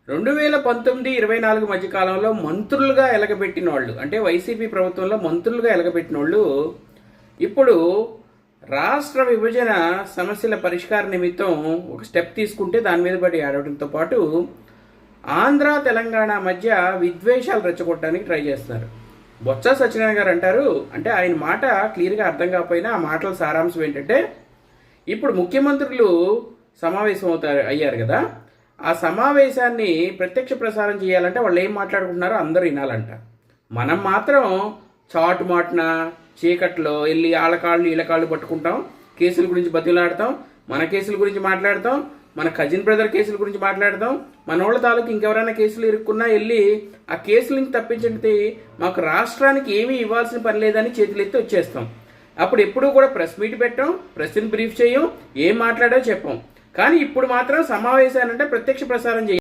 2019-24 మధ్య కాలంలో మంత్రులుగా ఎలగబెట్టిన వాళ్ళు, అంటే వైసీపీ ప్రభుత్వంలో మంత్రులుగా ఎలగబెట్టిన వాళ్ళు ఇప్పుడు రాష్ట్ర విభజన సమస్యల పరిష్కార నిమిత్తం ఒక స్టెప్ తీసుకుంటే దాని మీద పడి ఆడటంతో పాటు ఆంధ్ర తెలంగాణ మధ్య విద్వేషాలు రెచ్చగొట్టడానికి ట్రై చేస్తున్నారు. బొత్స సత్యనారాయణ గారు అంటారు, అంటే ఆయన మాట క్లియర్గా అర్థం కాకపోయినా ఆ మాటల సారాంశం ఏంటంటే, ఇప్పుడు ముఖ్యమంత్రులు సమావేశం అయ్యారు కదా, ఆ సమావేశాన్ని ప్రత్యక్ష ప్రసారం చేయాలంటే వాళ్ళు ఏం మాట్లాడుకుంటున్నారో అందరూ వినాలంట. మనం మాత్రం చాటు మాటున చీకట్లో వెళ్ళి ఆళ్ళకాళ్ళు ఈళ్ళకాళ్ళు పట్టుకుంటాం, కేసుల గురించి బతిలాడతాం, మన కేసుల గురించి మాట్లాడతాం, మన కజిన్ బ్రదర్ కేసుల గురించి మాట్లాడతాం, మన వాళ్ళ తాలూకు ఇంకెవరైనా కేసులు ఇరుక్కున్నా వెళ్ళి ఆ కేసుల నుంచి తప్పించండి, మాకు రాష్ట్రానికి ఏమీ ఇవ్వాల్సిన పని లేదని చేతులెత్తి వచ్చేస్తాం. అప్పుడు ఎప్పుడూ కూడా ప్రెస్ మీట్ పెట్టాం, ప్రెస్ని బ్రీఫ్ చేయం, ఏం మాట్లాడో చెప్పాం. కానీ ఇప్పుడు మాత్రం సమావేశాలంటే ప్రత్యక్ష ప్రసారం చేయాలి.